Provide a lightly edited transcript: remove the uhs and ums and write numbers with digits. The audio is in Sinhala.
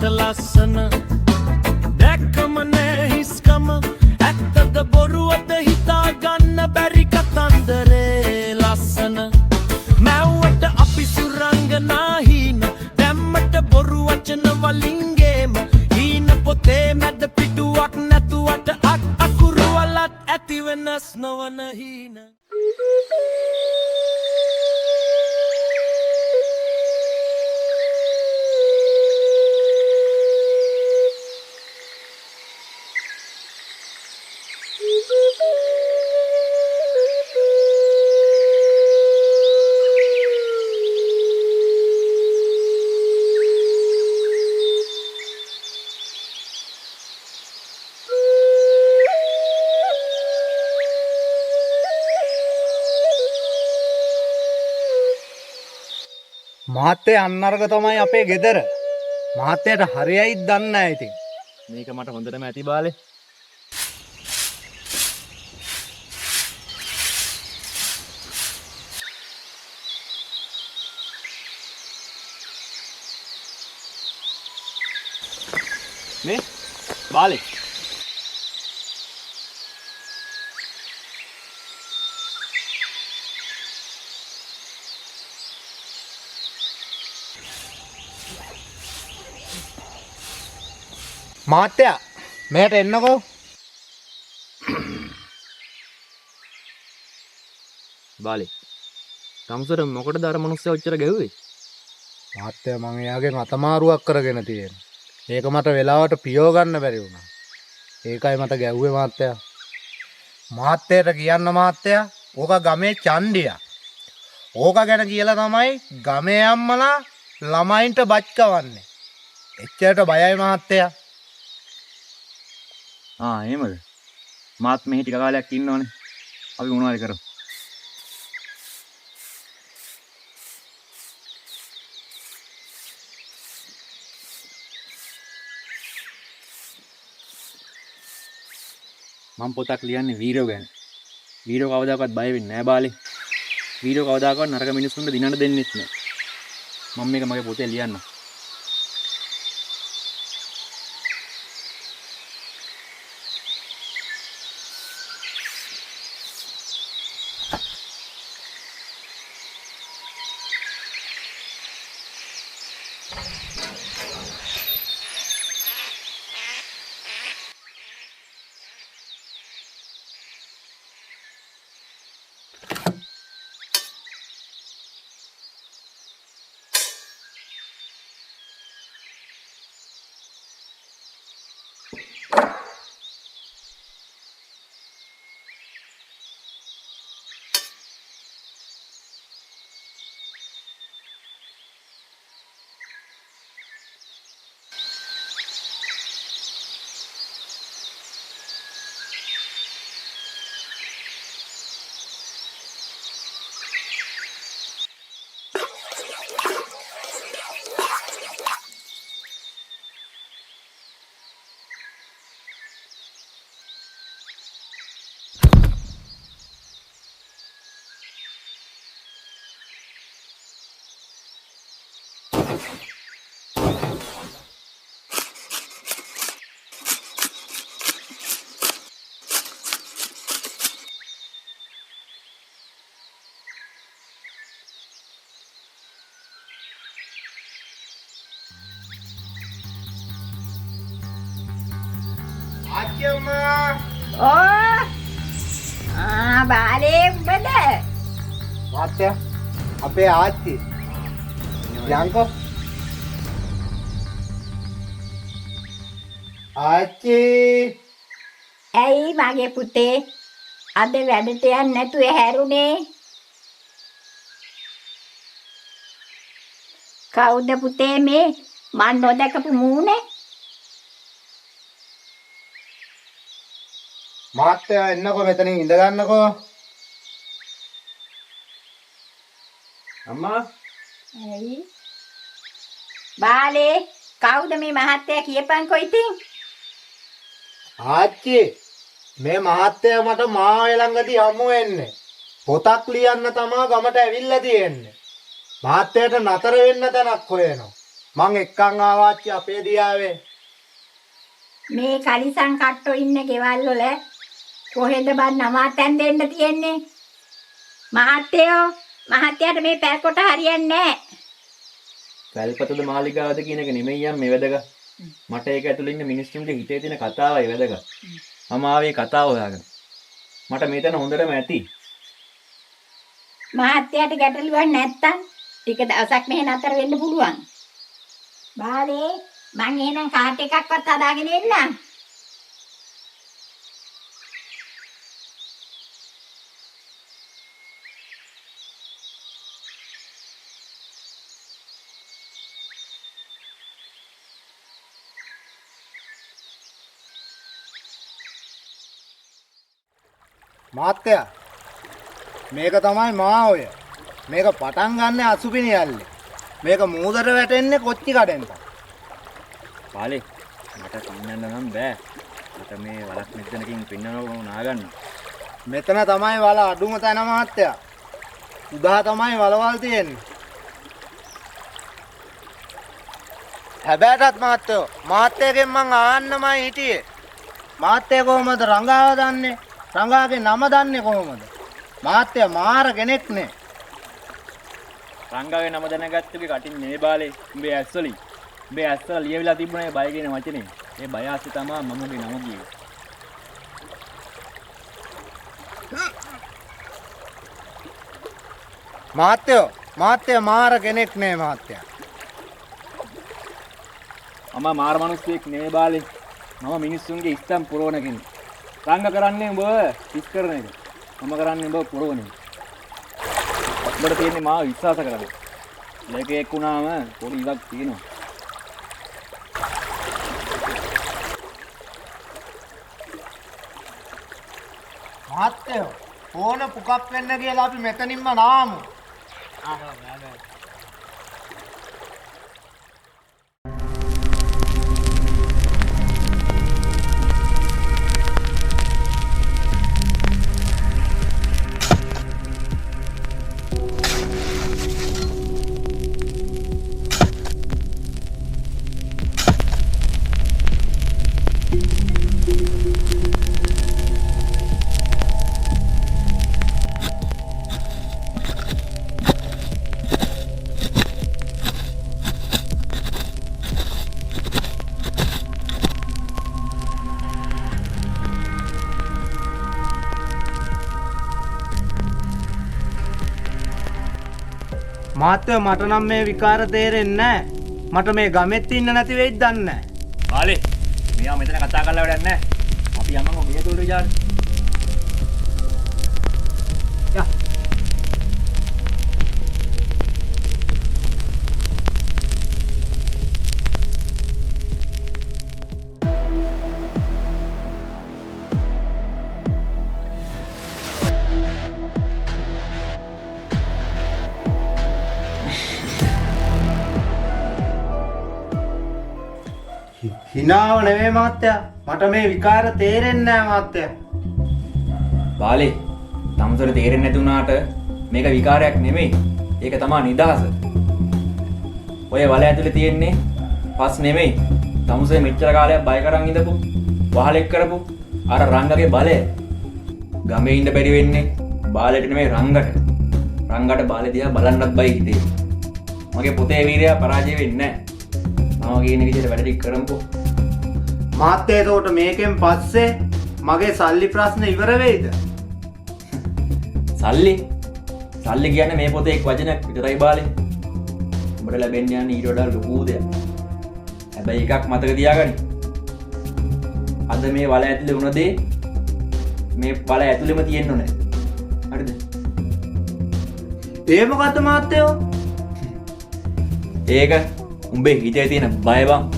මට ලස්සන දැක්කම නෑ හිස්කම ඇත්තද බොරුවද හිතා ගන්න බැරි කතන්දරේ ලස්සන මැව්වට අපි සුරංගනා හීන දැම්මට බොරු වචන වලින්ගේම හීන පොතේ මැද පිටුවක් නැතුවට අකුරු වලත් ඇති වෙනස් නොවන හීන මහත්තයා අන්නර්ග තමයි අපේ ගෙදර. මහත්තයාට හරියයිද දන්නේ නැහැ ඉතින්. මේක මට හොඳටම ඇති බාලේ. මේ බාලේ. මහත්තයා මෙහෙට එන්නකෝ. බාලේ. තමුසර මොකටද අර මිනිස්සයා ඔච්චර ගැහුවේ? මහත්තයා මම එයාගෙන් අතමාරුවක් කරගෙන තියෙනවා. ඒක මට වෙලාවට පියව ගන්න බැරි වුණා. ඒකයි මට ගැහුවේ මහත්තයා. මහත්තයාට කියන්න මහත්තයා ඕක ගමේ චණ්ඩියා. ඕක ගැන කියලා තමයි ගමේ අම්මලා ළමයින්ට බච් කවන්නේ. එච්චරට බයයි මහත්තයා. එහෙමද? මාත් මෙහි ටික කාලයක් ඉන්නවනේ. අපි මොනවද කරමු? මම පොතක් ලියන්නේ වීරයෝ ගැන. වීරයෝ කවදාකවත් බය වෙන්නේ නැහැ බාලේ. වීරයෝ කවදාකවත් නරක මිනිස්සුන්ට දිනන්න දෙන්නෙත් නැහැ. මම මේක මගේ පොතේ ලියන්නම්. බාලේ උඹද? මහත්තයා අපේ ආච්චි. යන්කෝ. ආච්චි. ඇයි මගේ පුතේ අද වැඩට යන්නේ නැතුව හැරුනේ? කවුද පුතේ මේ මන් නොදකපු මූනේ? මහත්තයා එන්නකෝ මෙතනින් ඉඳ ගන්නකෝ. අම්මා ඇයි? බාලේ කවුද මේ මහත්තයා කියපන්කෝ ඉතින්? ආච්චි මේ මහත්තයා මට මාවේ ළඟදී හමු වෙන්නේ. පොතක් ලියන්න තමයි ගමට ඇවිල්ලා තියෙන්නේ. මහත්තයාට නතර වෙන්න තැනක් හොයනවා. මං එක්කන් ආවාච්චි අපේ දියාවේ. මේ කලිසම් කට්ටෝ ඉන්න ගෙවල් වල කොහෙද බන් නවාතැන් දෙන්න තියෙන්නේ? මහත්තයාට මේ පැල් කොට හරියන්නේ නැහැ. වැල්පතද මාලිගාවද කියන එක නෙමෙයි යම් මේ වැදගත්. මට ඒක ඇතුළේ ඉන්න මිනිස්සුන්ගේ හිතේ තියෙන කතාවයි වැදගත්. මම ආවේ කතාව හොයාගෙන. මට මේතන හොඳටම ඇති. මහත්තයාට ගැටලුවක් නැත්තම් ටික දවසක් මෙහෙ නතර වෙන්න පුළුවන්. බාලේ මං එහෙනම් කාට් එකක්වත් හදාගෙන එන්නම්. මාත්‍යා මේක තමයි මාඔය. මේක පටන් ගන්න අසුපිනියල්ලේ. මේක මූදට වැටෙන්නේ කොච්චි කඩෙන්ට. පාලේ මට කන්නන්න නම් බෑ. මට මේ වලක් මෙතනකින් පින්නනව නාගන්න. මෙතන තමයි වල අඩුම තැන මාත්‍යා. උදා තමයි වලවල් තියෙන්නේ. හැබැයිටත් මාත්‍යෝ මාත්‍යගෙන් මං ආන්නමයි හිටියේ. මාත්‍ය කොහොමද රංගාව දන්නේ? රංගාගේ නම දන්නේ කොහොමද? මාත්‍ය මාර කෙනෙක් නේ. රංගාවේ නම දැනගත්තේ කටින් මේ බාලේ උඹේ ඇස්වලින්. උඹේ ඇස්වල ලියවිලා තිබුණේ බය කියන වචනේ. ඒ බය ආසි තමයි මමගේ නම කිව්වේ. මාත්‍ය මාර කෙනෙක් නේ මාත්‍ය. මම මාර මිනිස්සෙක් නෙවෙයි බාලේ. මම මිනිස්සුන්ගේ ඉස්තම් පුරවන කෙනෙක්. රංග කරන්නේ උඹ ඉස් කරන එක. මම කරන්නේ උඹ පුරවන එක. උඹට තියෙන්නේ මාව විශ්වාස කරගන්න. ලේකෙක් වුණාම පොඩි ඉවක් තියෙනවා. මාත්‍ය ඕන පුකක් වෙන්න කියලා අපි මෙතනින්ම නාමු. මාත්‍ය මට නම් මේ විකාර තේරෙන්නේ නැහැ. මට මේ ගමෙත් ඉන්න නැති වෙයිද දන්නේ නැහැ. බාලේ මෙයා මෙතන කතා කරලා වැඩක් නැහැ. අපි යමු ගේ තුල් රිජාට. යා හිනාව නෙවෙයි මාත්‍යා. මට මේ විකාර තේරෙන්නේ නැහැ මාත්‍යා. බාලේ තමුසර තේරෙන්නේ නැති වුණාට මේක විකාරයක් නෙමෙයි. ඒක තමයි නිදහස. ඔය වල ඇතුලේ තියෙන්නේ පස් නෙමෙයි. තමුසේ මෙච්චර කාලයක් බය කරන් ඉඳපු වහලෙක් කරපු අර රංගගේ බලය. ගමේ ඉන්න බැරි වෙන්නේ බාලට නෙමෙයි රංගට. රංගට බාලේ දිහා බලන්නත් බයි හිතේ. මගේ පුතේ වීරයා පරාජය වෙන්නේ නැහැ. මම කියන විදිහට වැඩ ටික කරමුකෝ. මාත්‍ය එතකොට මේකෙන් පස්සේ මගේ සල්ලි ප්‍රශ්න ඉවර වෙයිද? සල්ලි කියන්නේ මේ පොතේ එක් වචනයක් විතරයි බාලේ. උඹට ලැබෙන්න යන්නේ ඊට වඩා ලොකු දෙයක්. හැබැයි එකක් මතක තියාගන්න. අද මේ වල ඇතුලේ වුණ දේ මේ වල ඇතුලේම තියෙන්න ඕනේ. හරිද? ඒ මොකද්ද මාත්‍යෝ? ඒක උඹේ හිතේ තියෙන බය බං.